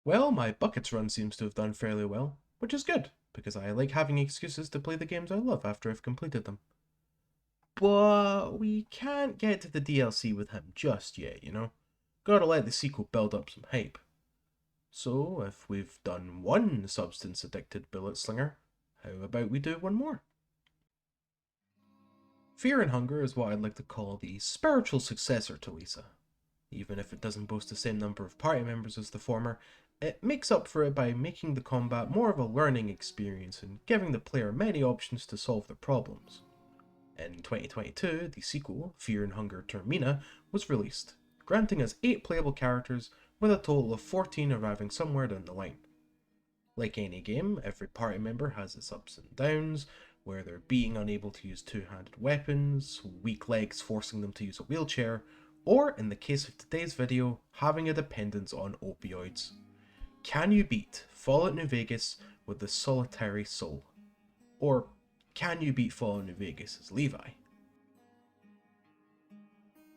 Well, my buckets run seems to have done fairly well, which is good, because I like having excuses to play the games I love after I've completed them. But we can't get to the DLC with him just yet, you know? Gotta let the sequel build up some hype. So, if we've done one substance addicted bullet slinger, how about we do one more? Fear and Hunger is what I'd like to call the spiritual successor to Lisa. Even if it doesn't boast the same number of party members as the former, it makes up for it by making the combat more of a learning experience and giving the player many options to solve their problems. In 2022, the sequel, Fear and Hunger Termina, was released, granting us 8 playable characters with a total of 14 arriving somewhere down the line. Like any game, every party member has its ups and downs, whether being unable to use two-handed weapons, weak legs forcing them to use a wheelchair, or, in the case of today's video, having a dependence on opioids. Can you beat Fallout New Vegas with the Solitary Soul? Or can you beat Fallout New Vegas as Levi?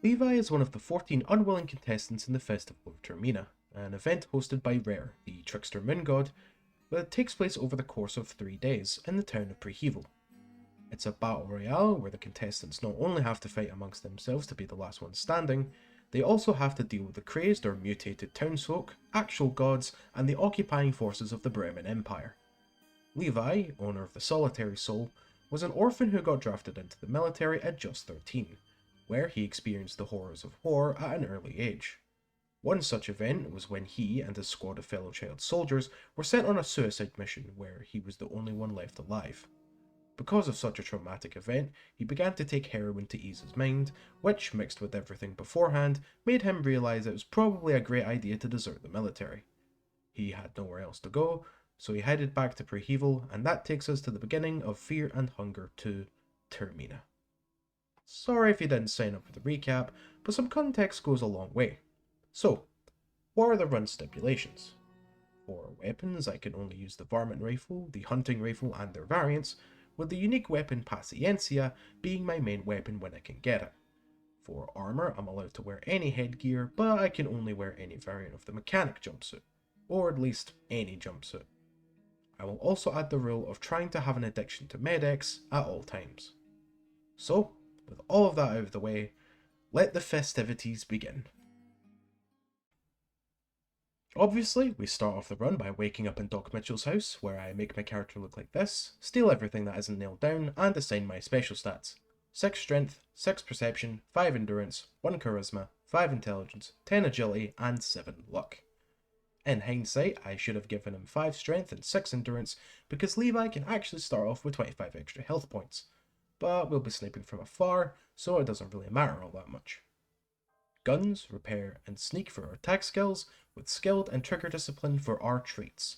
Levi is one of the 14 unwilling contestants in the Festival of Termina, an event hosted by Rare, the trickster moon god, that takes place over the course of 3 days in the town of Prehevel. It's a battle royale where the contestants not only have to fight amongst themselves to be the last one standing, they also have to deal with the crazed or mutated townsfolk, actual gods, and the occupying forces of the Bremen Empire. Levi, owner of the Solitary Soul, was an orphan who got drafted into the military at just 13, where he experienced the horrors of war at an early age. One such event was when he and his squad of fellow child soldiers were sent on a suicide mission where he was the only one left alive. Because of such a traumatic event, he began to take heroin to ease his mind, which, mixed with everything beforehand, made him realise it was probably a great idea to desert the military. He had nowhere else to go, so he headed back to Prehevel, and that takes us to the beginning of Fear and Hunger 2, Termina. Sorry if you didn't sign up for the recap, but some context goes a long way. So, what are the run stipulations? For weapons, I can only use the varmint rifle, the hunting rifle, and their variants, with the unique weapon Paciencia being my main weapon when I can get it. For armor, I'm allowed to wear any headgear, but I can only wear any variant of the mechanic jumpsuit, or at least any jumpsuit. I will also add the rule of trying to have an addiction to Med-X at all times. So, with all of that out of the way, let the festivities begin. Obviously, we start off the run by waking up in Doc Mitchell's house, where I make my character look like this, steal everything that isn't nailed down, and assign my special stats. 6 strength, 6 perception, 5 endurance, 1 charisma, 5 intelligence, 10 agility, and 7 luck. In hindsight, I should have given him 5 strength and 6 endurance, because Levi can actually start off with 25 extra health points. But we'll be sniping from afar, so it doesn't really matter all that much. Guns, repair, and sneak for our attack skills, with skilled and trigger discipline for our traits.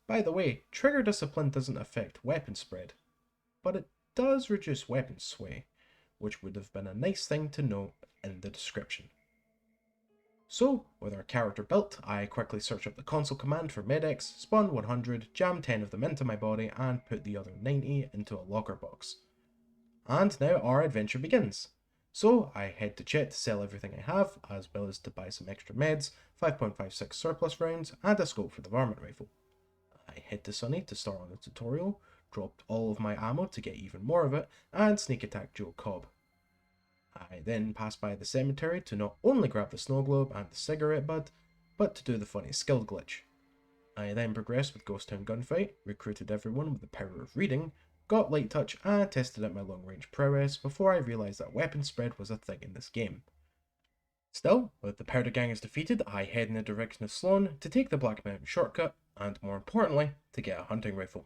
By the way, trigger discipline doesn't affect weapon spread, but it does reduce weapon sway, which would have been a nice thing to note in the description. So, with our character built, I quickly search up the console command for Med-X, spawn 100, jam 10 of them into my body, and put the other 90 into a locker box. And now our adventure begins. So I head to Chet to sell everything I have, as well as to buy some extra meds, 5.56 surplus rounds, and a scope for the varmint rifle. I head to Sunny to start on the tutorial, dropped all of my ammo to get even more of it, and sneak attack Joe Cobb. I then pass by the cemetery to not only grab the snow globe and the cigarette butt, but to do the funny skill glitch. I then progressed with Ghost Town Gunfight, recruited everyone with the power of reading, got light touch, and tested out my long range prowess before I realised that weapon spread was a thing in this game. Still, with the Powder Gangers defeated, I head in the direction of Sloan to take the Black Mountain shortcut, and more importantly, to get a hunting rifle.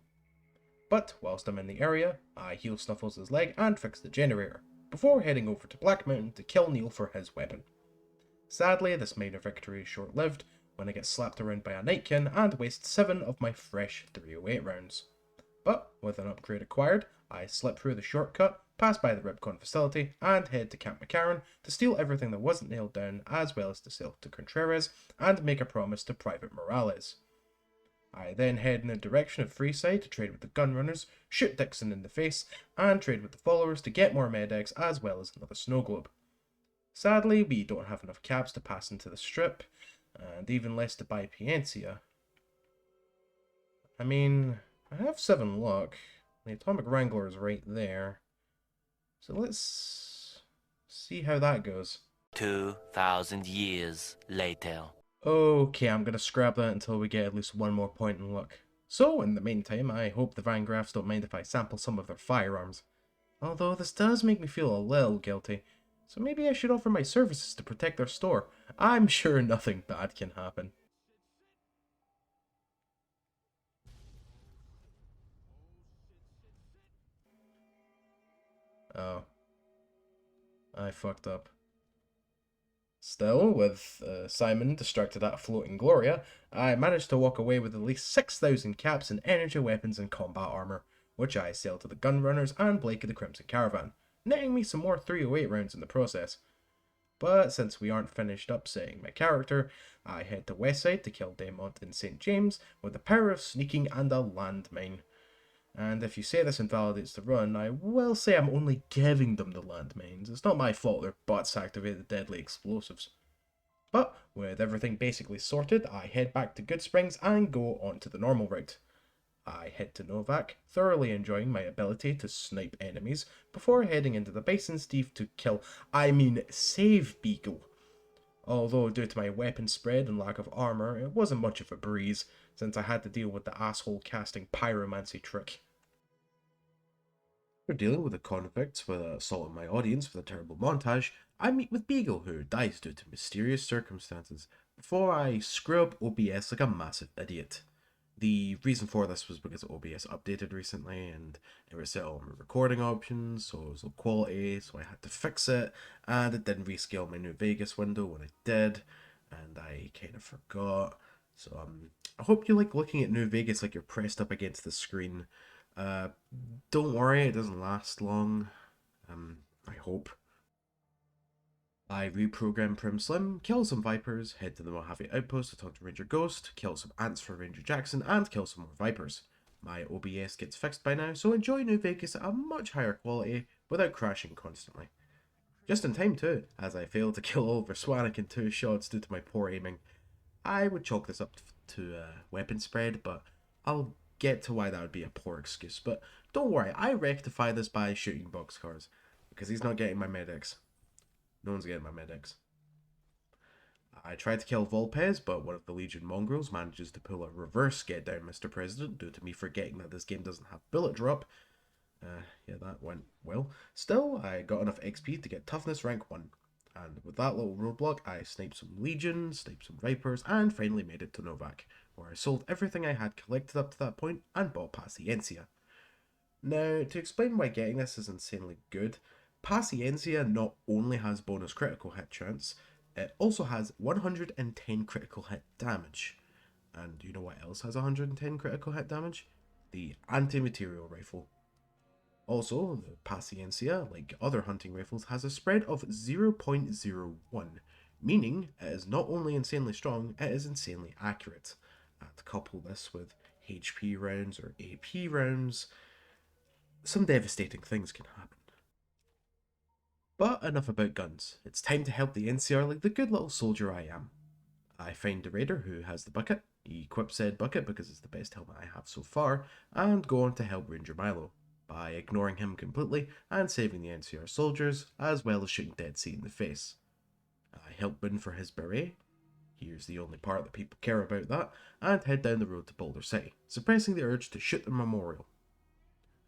But whilst I'm in the area, I heal Snuffles' leg and fix the generator, before heading over to Black Mountain to kill Neil for his weapon. Sadly, this minor victory is short-lived when I get slapped around by a Nightkin and waste 7 of my fresh 308 rounds. But, with an upgrade acquired, I slip through the shortcut, pass by the Ripcon facility, and head to Camp McCarran to steal everything that wasn't nailed down, as well as to sell to Contreras and make a promise to Private Morales. I then head in the direction of Freeside to trade with the Gunrunners, shoot Dixon in the face, and trade with the followers to get more Med-X as well as another snow globe. Sadly, we don't have enough cabs to pass into the strip, and even less to buy Paciencia, I mean, I have 7 luck. The Atomic Wrangler is right there. So let's see how that goes. 2,000 years later. Okay, I'm gonna scrap that until we get at least 1 more point in luck. So, in the meantime, I hope the Van Graffs don't mind if I sample some of their firearms. Although this does make me feel a little guilty. So maybe I should offer my services to protect their store. I'm sure nothing bad can happen. Oh, I fucked up. Still, with Simon distracted at floating Gloria, I managed to walk away with at least 6,000 caps and energy weapons and combat armor, which I sell to the Gunrunners and Blake of the Crimson Caravan, netting me some more 308 rounds in the process. But since we aren't finished up setting my character, I head to Westside to kill Daemont in St. James with the power of sneaking and a landmine. And if you say this invalidates the run, I will say I'm only giving them the landmines. It's not my fault their butts activate the deadly explosives. But with everything basically sorted, I head back to Goodsprings and go on to the normal route. I head to Novak, thoroughly enjoying my ability to snipe enemies, before heading into the Bison Steve to save Beagle. Although due to my weapon spread and lack of armour, it wasn't much of a breeze, since I had to deal with the asshole casting pyromancy trick. After dealing with the convicts with assault on my audience with a terrible montage, I meet with Beagle, who dies due to mysterious circumstances, before I screw up OBS like a massive idiot. The reason for this was because OBS updated recently and it reset all my recording options, so it was low quality, so I had to fix it, and it didn't rescale my New Vegas window when I did, and I kind of forgot. So I hope you like looking at New Vegas like you're pressed up against the screen. Uh, don't worry, it doesn't last long. I hope. I reprogram Prim Slim, kill some Vipers, head to the Mojave Outpost to talk to Ranger Ghost, kill some ants for Ranger Jackson, and kill some more Vipers. My OBS gets fixed by now, so enjoy New Vegas at a much higher quality without crashing constantly. Just in time too, as I failed to kill Oliver Swanwick in 2 shots due to my poor aiming. I would chalk this up to weapon spread, but I'll get to why that would be a poor excuse. But don't worry, I rectify this by shooting boxcars, because he's not getting my medics. No one's getting my medics. I tried to kill Volpez, but one of the Legion mongrels manages to pull a reverse get down Mr. President due to me forgetting that this game doesn't have bullet drop. Yeah, that went well. Still, I got enough XP to get toughness rank 1. And with that little roadblock, I sniped some Legion, sniped some Vipers, and finally made it to Novak, where I sold everything I had collected up to that point and bought Paciencia. Now, to explain why getting this is insanely good, Paciencia not only has bonus critical hit chance, it also has 110 critical hit damage. And you know what else has 110 critical hit damage? The anti-material rifle. Also, the Paciencia, like other hunting rifles, has a spread of 0.01, meaning it is not only insanely strong, it is insanely accurate. And to couple this with HP rounds or AP rounds, some devastating things can happen. But enough about guns. It's time to help the NCR like the good little soldier I am. I find the raider who has the bucket, equip said bucket because it's the best helmet I have so far, and go on to help Ranger Milo, by ignoring him completely and saving the NCR soldiers, as well as shooting Dead Sea in the face. I help Boone for his beret, here's the only part that people care about that, and head down the road to Boulder City, suppressing the urge to shoot the memorial.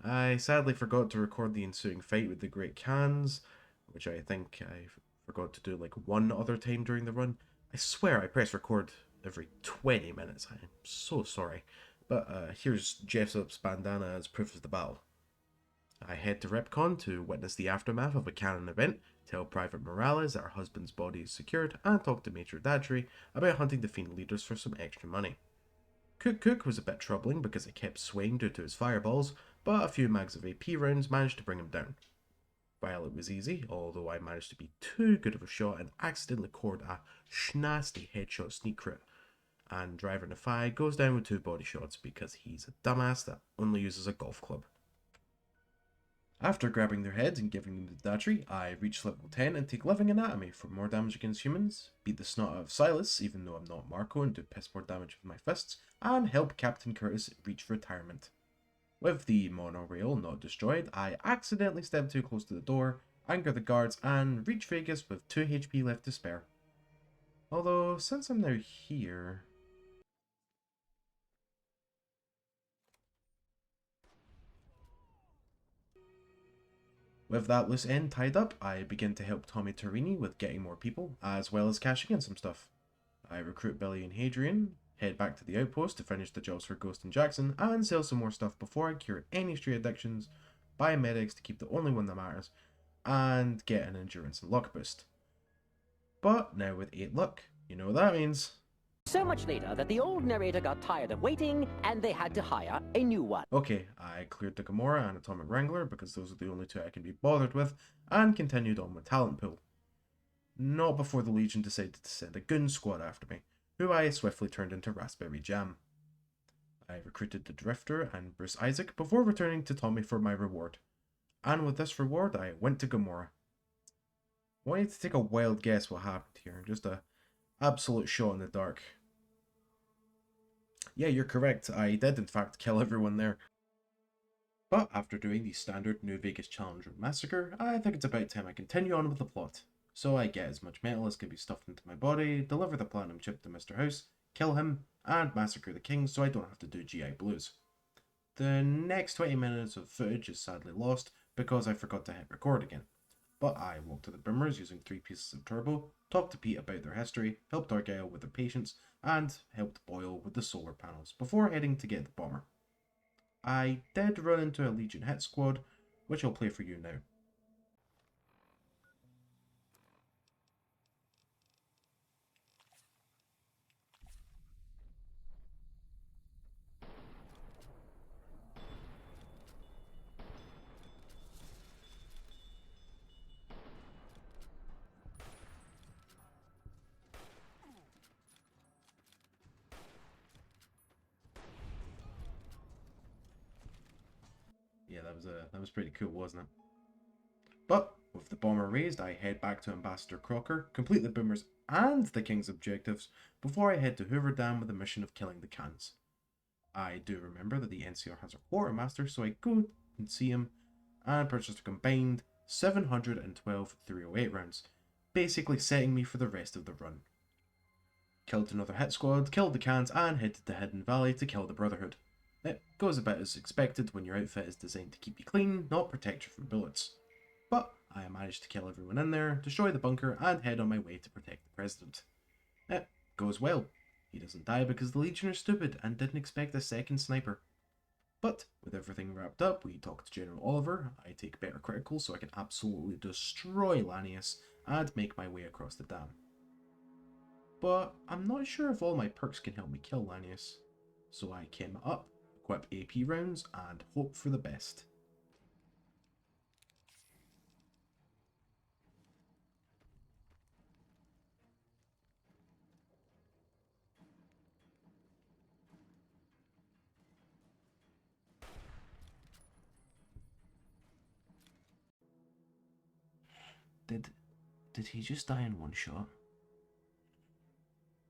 I sadly forgot to record the ensuing fight with the Great Khans, which I think I forgot to do like one other time during the run. I swear I press record every 20 minutes. I'm so sorry. But here's Jessup's bandana as proof of the battle. I head to Repcon to witness the aftermath of a canon event, tell Private Morales that her husband's body is secured, and talk to Major Dadry about hunting the Fiend leaders for some extra money. Cook was a bit troubling because it kept swaying due to his fireballs, but a few mags of AP rounds managed to bring him down. Violet was easy, although I managed to be too good of a shot and accidentally cord a schnasty headshot sneak crit. And Driver Nefai goes down with 2 body shots because he's a dumbass that only uses a golf club. After grabbing their heads and giving them the Datri, I reach level 10 and take Living Anatomy for more damage against humans, beat the snot out of Silas, even though I'm not Marco, and do piss more damage with my fists, and help Captain Curtis reach retirement. With the monorail not destroyed, I accidentally step too close to the door, anger the guards, and reach Vegas with 2 HP left to spare. Although, since I'm now here... With that loose end tied up, I begin to help Tommy Torini with getting more people, as well as cashing in some stuff. I recruit Billy and Hadrian, head back to the outpost to finish the jobs for Ghost and Jackson, and sell some more stuff before I cure any stray addictions, buy medics to keep the only one that matters, and get an endurance and luck boost. But now with 8 luck, you know what that means. So much later that the old narrator got tired of waiting and they had to hire a new one. Okay, I cleared the Gamora and Atomic Wrangler because those are the only 2 I can be bothered with, and continued on with Talent Pool. Not before the Legion decided to send a goon squad after me, who I swiftly turned into Raspberry Jam. I recruited the Drifter and Bruce Isaac before returning to Tommy for my reward. And with this reward, I went to Gamora. I want you to take a wild guess what happened here, just a absolute shot in the dark. Yeah, you're correct, I did in fact kill everyone there. But after doing the standard New Vegas Challenge Massacre, I think it's about time I continue on with the plot. So I get as much metal as can be stuffed into my body, deliver the platinum chip to Mr. House, kill him, and massacre the king so I don't have to do GI Blues. The next 20 minutes of footage is sadly lost because I forgot to hit record again. But I walked to the Boomers using 3 pieces of turbo, talked to Pete about their history, helped Argyle with their patience, and helped Boyle with the solar panels before heading to get the bomber. I did run into a Legion hit squad, which I'll play for you now. Yeah, that was pretty cool, wasn't it? But with the bomber raised, I head back to Ambassador Crocker, complete the Boomers and the King's objectives before I head to Hoover Dam with the mission of killing the cans. I do remember that the NCR has a quartermaster, so I go and see him and purchase a combined 712 308 rounds, basically setting me for the rest of the run. Killed another hit squad, killed the cans, and headed to Hidden Valley to kill the Brotherhood. It goes about as expected when your outfit is designed to keep you clean, not protect you from bullets. But I managed to kill everyone in there, destroy the bunker, and head on my way to protect the President. It goes well. He doesn't die because the Legion are stupid and didn't expect a second sniper. But with everything wrapped up, we talk to General Oliver, I take better critical so I can absolutely destroy Lanius and make my way across the dam. But I'm not sure if all my perks can help me kill Lanius, so I came up, equip AP rounds, and hope for the best. Did he just die in one shot?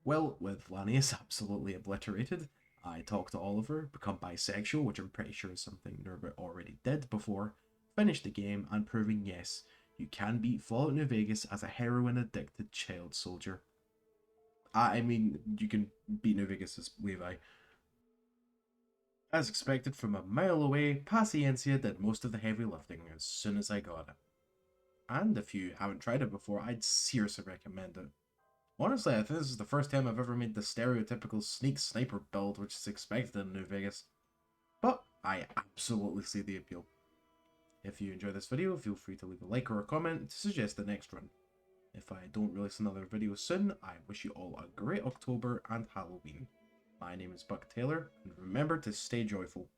Well, with Lanius absolutely obliterated, I talk to Oliver, become bisexual, which I'm pretty sure is something Norbert already did before, finish the game, and proving yes, you can beat Fallout New Vegas as a heroin-addicted child soldier. I mean, you can beat New Vegas as Levi. As expected from a mile away, Paciencia did most of the heavy lifting as soon as I got it. And if you haven't tried it before, I'd seriously recommend it. Honestly, I think this is the first time I've ever made the stereotypical sneak sniper build which is expected in New Vegas. But I absolutely see the appeal. If you enjoy this video, feel free to leave a like or a comment to suggest the next run. If I don't release another video soon, I wish you all a great October and Halloween. My name is Buck Taylor, and remember to stay joyful.